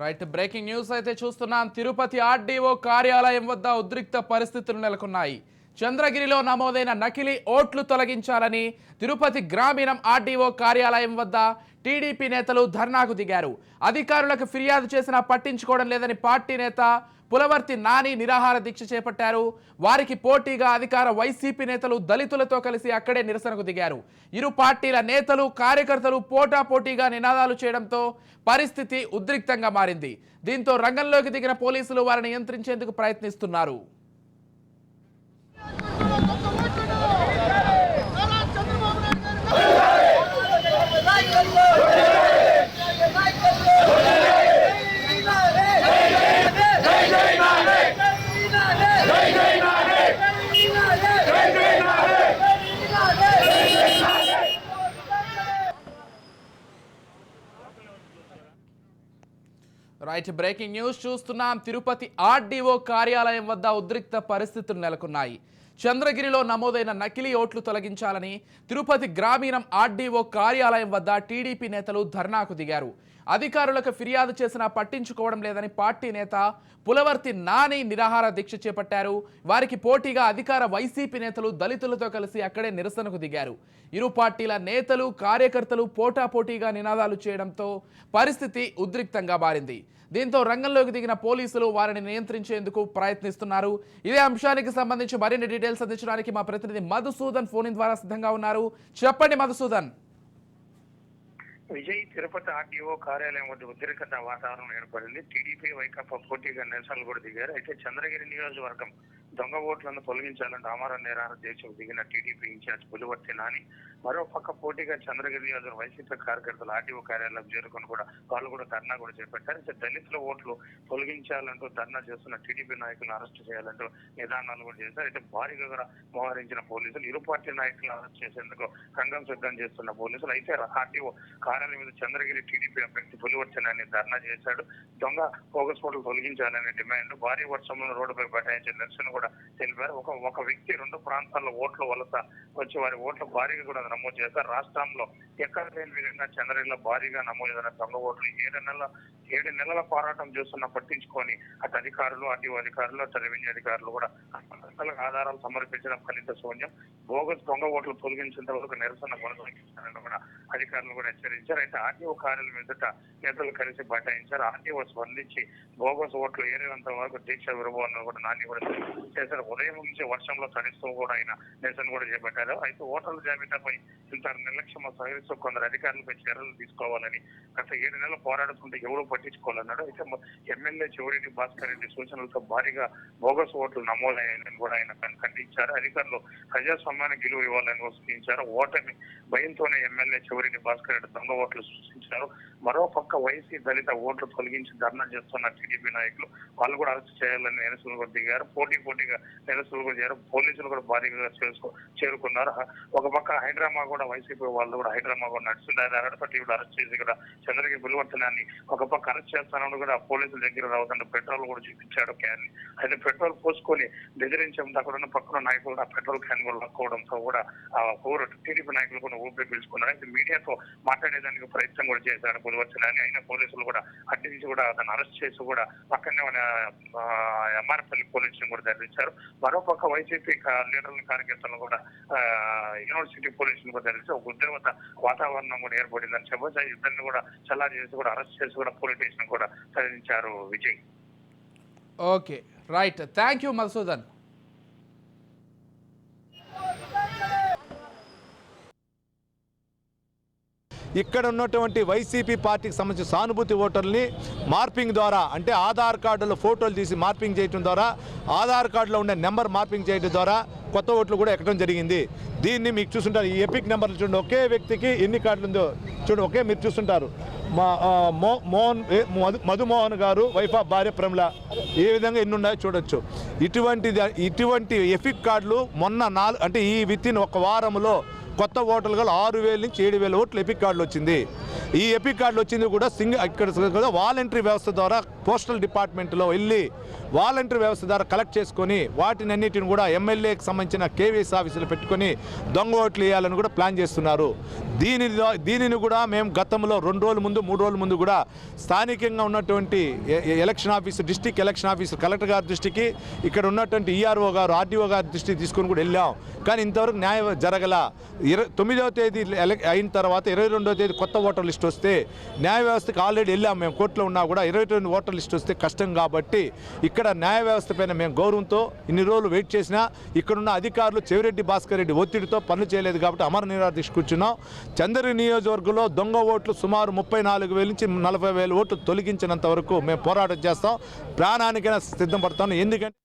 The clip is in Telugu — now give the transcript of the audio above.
రైట్ బ్రేకింగ్ న్యూస్ అయితే చూస్తున్నాం. తిరుపతి ఆర్డీఓ కార్యాలయం వద్ద ఉద్రిక్త పరిస్థితులు నెలకొన్నాయి. చంద్రగిరిలో నమోదైన నకిలీ ఓట్లు తొలగించాలని తిరుపతి గ్రామీణం ఆర్డీఓ కార్యాలయం వద్ద టీడీపీ నేతలు ధర్నాకు దిగారు. అధికారులకు ఫిర్యాదు చేసినా పట్టించుకోవడం లేదని పార్టీ నేత పులవర్తి నాని నిరాహార దీక్ష చేపట్టారు. వారికి పోటీగా అధికార వైసీపీ నేతలు దళితులతో కలిసి అక్కడే నిరసనకు దిగారు. ఇరు పార్టీల నేతలు కార్యకర్తలు పోటాపోటీగా నినాదాలు చేయడంతో పరిస్థితి ఉద్రిక్తంగా మారింది. దీంతో రంగంలోకి దిగిన పోలీసులు వారిని నియంత్రించేందుకు ప్రయత్నిస్తున్నారు. రైట్ బ్రేకింగ్ న్యూస్ చూస్తున్నాం. తిరుపతి ఆర్డీఓ కార్యాలయం వద్ద ఉద్రిక్త పరిస్థితులు నెలకొన్నాయి. చంద్రగిరిలో నమోదైన నకిలీ ఓట్లు తొలగించాలని తిరుపతి గ్రామీణం ఆర్డీఓ కార్యాలయం వద్ద టీడీపీ నేతలు ధర్నాకు దిగారు. అధికారులకు ఫిర్యాదు చేసినా పట్టించుకోవడం లేదని పార్టీ నేత పులవర్తి నాని నిరాహార దీక్ష చేపట్టారు. వారికి పోటీగా అధికార వైసీపీ నేతలు దళితులతో కలిసి అక్కడే నిరసనకు దిగారు. ఇరు పార్టీల నేతలు కార్యకర్తలు పోటాపోటీగా నినాదాలు చేయడంతో పరిస్థితి ఉద్రిక్తంగా మారింది. దీంతో రంగంలోకి దిగిన పోలీసులు వారిని నియంత్రించేందుకు ప్రయత్నిస్తున్నారు. ఇదే అంశానికి సంబంధించి మరిన్ని డీటెయిల్స్ అందించడానికి మా ప్రతినిధి మధుసూదన్ ఫోన్ ద్వారా సిద్ధంగా ఉన్నారు. చెప్పండి మధుసూదన్. విజయ్, తిరుపతి ఆర్డీఓ కార్యాలయం వద్ద ఉద్రిక్త వాతావరణం ఏర్పడింది. టీడీపీ వైకాపా పోటీగా నిరసనలు కూడా దిగారు. అయితే చంద్రగిరి నియోజకవర్గం దొంగ ఓట్లను తొలగించాలని ఆమరణ నిరాహార దీక్షకు దిగిన టీడీపీ ఇన్ఛార్జ్ పులివర్తి నాని మరోపక్క పోటీగా చంద్రగిరి నియోజకవర్గం వైసీపీ కార్యకర్తలు ఆర్డీఓ కార్యాలయం చేరుకొని కూడా వాళ్ళు కూడా ధర్నా కూడా చేపట్టారు. అయితే దళితుల ఓట్లు తొలగించాలంటూ ధర్నా చేస్తున్న టీడీపీ నాయకులను అరెస్ట్ చేయాలంటూ నిదానాలు కూడా చేశారు. అయితే భారీగా కూడా మోహరించిన పోలీసులు ఇరు పార్టీ నాయకులను అరెస్ట్ చేసేందుకు రంగం సిద్ధం చేస్తున్న పోలీసులు. అయితే ఆర్డీఓ కార్యాలయం మీద చంద్రగిరి టీడీపీ అభ్యర్థి పులివర్తి నాని ధర్నా చేశాడు. దొంగ బోగస్ ఓట్లు తొలగించాలనే డిమాండ్ భారీ వర్షంలో రోడ్డుపై బటాయించిన నిరసన కూడా తెలిపారు. ఒక వ్యక్తి రెండు ప్రాంతాల్లో ఓట్ల వలస వచ్చి వారి ఓట్లు భారీగా కూడా నమోదు చేశారు. రాష్ట్రంలో ఎక్కడ లేని విధంగా చంద్రగిరిలో భారీగా నమోదైన దొంగ ఓట్లు 7 నెలల పోరాటం చేస్తున్న పట్టించుకొని అటు అధికారులు ఆర్టీఓ అధికారులు అటు రెవెన్యూ అధికారులు కూడా ఆధారాలు సమర్పించడం ఫలిత శూన్యం. బోగస్ దొంగ ఓట్లు తొలగించేంత వరకు నిరసన కొనసాగించాలని కూడా అధికారులు కూడా హెచ్చరించారు. అయితే ఆర్టీఓ కార్యాలయం ఎదుట నేతలు కలిసి బటాయించారు. ఆర్టీఓ స్పందించి బోగస్ ఓట్లు ఏరేంత వరకు దీక్ష విరబోవాలని కూడా నాని కూడా చేశారు. ఉదయం నుంచి వర్షంలో తడిస్తూ కూడా ఆయన నిరసన కూడా చేపట్టారు. అయితే ఓటర్ల జాబితాపై ఇంత నిర్లక్ష్యం సహిస్తూ కొందరు అధికారులపై చర్యలు తీసుకోవాలని గత 7 నెలలు పోరాడుతుంటే ఎవరూ పట్టించుకోవాలన్నాడు. అయితే ఎమ్మెల్యే చెవిరెడ్డి భాస్కర్ రెడ్డి సూచనలతో భారీగా బోగస్ ఓట్లు నమోదయ్యాయని కూడా ఆయన ఖండించారు. అధికారులు ప్రజాస్వామ్యాన్ని గెలువు ఇవ్వాలని సూచించారు. ఓటమి భయంతోనే ఎమ్మెల్యే చెవిరెడ్డి భాస్కర్ రెడ్డి దొంగ ఓట్లు సృష్టించారు. మరోపక్క వైసీ దళిత ఓట్లు తొలగించి ధర్నా చేస్తున్న టీడీపీ నాయకులు వాళ్ళు కూడా అరెస్ట్ చేయాలని నిరసనలు కూడా దిగారు. పోటీగా నిరసనలు కూడా చేరారు. పోలీసులు కూడా భారీగా చేరుకున్నారు. ఒక పక్క హైదరాబాద్ కూడా వైసీపీ వాళ్ళు కూడా హైదరాబాద్ కూడా నడుస్తున్నారు. అరడపట్టి కూడా అరెస్ట్ చేసి కూడా చంద్రగిరి పులివర్తనాన్ని ఒక పక్క అరెస్ట్ చేస్తానని కూడా పోలీసుల దగ్గర రావకుండా పెట్రోల్ కూడా చూపించాడు క్యాన్. అయితే పెట్రోల్ పోసుకొని బెదిరించడం అక్కడ ఉన్న పక్కన నాయకులు ఆ పెట్రోల్ క్యాన్ కూడా లక్కోవడంతో కూడా టీడీపీ నాయకులు కూడా ఊపిరి పీల్చుకున్నారు. అయితే మీడియాతో మాట్లాడేదానికి ప్రయత్నం కూడా చేశారు పులివర్తనాన్ని. అయినా పోలీసులు కూడా అడ్డించి కూడా అతను అరెస్ట్ చేసి కూడా పక్కనే ఎంఆర్పల్లి పోలీసులను కూడా తరలించారు. మరోపక్క వైసీపీ లీడర్ల కార్యకర్తలను కూడా యూనివర్సిటీ పోలీసులు కూడా తరలించి ఒక ఉద్రిక్త వాతావరణం కూడా ఏర్పడిందని చెప్పొచ్చు. ఇద్దరిని కూడా చల్లా చేసి కూడా అరెస్ట్ చేసి కూడా పోలీస్ స్టేషన్ కూడా తరలించారు. Vijay. Okay right, thank you Madhusudan. ఇక్కడ ఉన్నటువంటి వైసీపీ పార్టీకి సంబంధించిన సానుభూతి ఓటర్ని మార్పింగ్ ద్వారా, అంటే ఆధార్ కార్డులో ఫోటోలు తీసి మార్పింగ్ చేయడం ద్వారా, ఆధార్ కార్డులో ఉండే నెంబర్ మార్పింగ్ చేయడం ద్వారా కొత్త ఓట్లు కూడా ఎక్కడం జరిగింది. దీన్ని మీకు చూస్తుంటారు, ఈ ఎపిక్ నెంబర్లు చూడండి, ఒకే వ్యక్తికి ఎన్ని కార్డులు ఉందో చూడండి, ఒకే మీరు చూస్తుంటారు. మధుమోహన్ గారు వైఫ్ ఆఫ్ భార్య ప్రమిళ, ఏ విధంగా ఎన్ని ఉన్నాయో చూడొచ్చు. ఇటువంటి ఎపిక్ కార్డులు మొన్న అంటే ఈ వితిన్ ఒక వారంలో కొత్త ఓటర్లు 6,000 నుంచి 7,000 ఓట్లు ఎపిక్ కార్డులు వచ్చింది. ఈ ఎపిక్ కార్డులు వచ్చింది కూడా ఇక్కడ వాలంటరీ వ్యవస్థ ద్వారా పోస్టల్ డిపార్ట్మెంట్లో వెళ్ళి వాలంటరీ వ్యవస్థ ద్వారా కలెక్ట్ చేసుకొని వాటిని అన్నిటిని కూడా ఎమ్మెల్యేకి సంబంధించిన కేవీఎస్ ఆఫీసులు పెట్టుకొని దొంగ ఓట్లు వేయాలని కూడా ప్లాన్ చేస్తున్నారు. దీనిని కూడా మేము గతంలో 2 రోజుల ముందు 3 రోజుల ముందు కూడా స్థానికంగా ఉన్నటువంటి election officer district election officer collector గారి దృష్టికి ఇక్కడ ఉన్నటువంటి ఈఆర్ఓ గారు ఆర్డీఓ గారి దృష్టికి తీసుకొని కూడా వెళ్ళాం. కానీ ఇంతవరకు న్యాయం జరగల. 9వ తేదీ అయిన తర్వాత 22వ తేదీ కొత్త ఓటర్ లిస్ట్ వస్తే న్యాయ వ్యవస్థకి ఆల్రెడీ వెళ్ళాం మేము, కోర్టులో ఉన్నా కూడా 22 ఓటర్ లిస్ట్ వస్తే కష్టం కాబట్టి ఇక్కడ న్యాయ వ్యవస్థ పైన మేము గౌరవంతో ఇన్ని రోజులు వెయిట్ చేసినా ఇక్కడున్న అధికారులు చెవిరెడ్డి భాస్కర్ రెడ్డి ఒత్తిడితో పనులు చేయలేదు కాబట్టి అమర నిరాదీక్ష కూర్చున్నాం. చంద్రగిరి నియోజకవర్గంలో దొంగ ఓట్లు సుమారు 34,000 నుంచి 40,000 ఓట్లు తొలగించినంత వరకు మేము పోరాటం చేస్తాం, ప్రాణానికైనా సిద్ధం పడతాం. ఎందుకంటే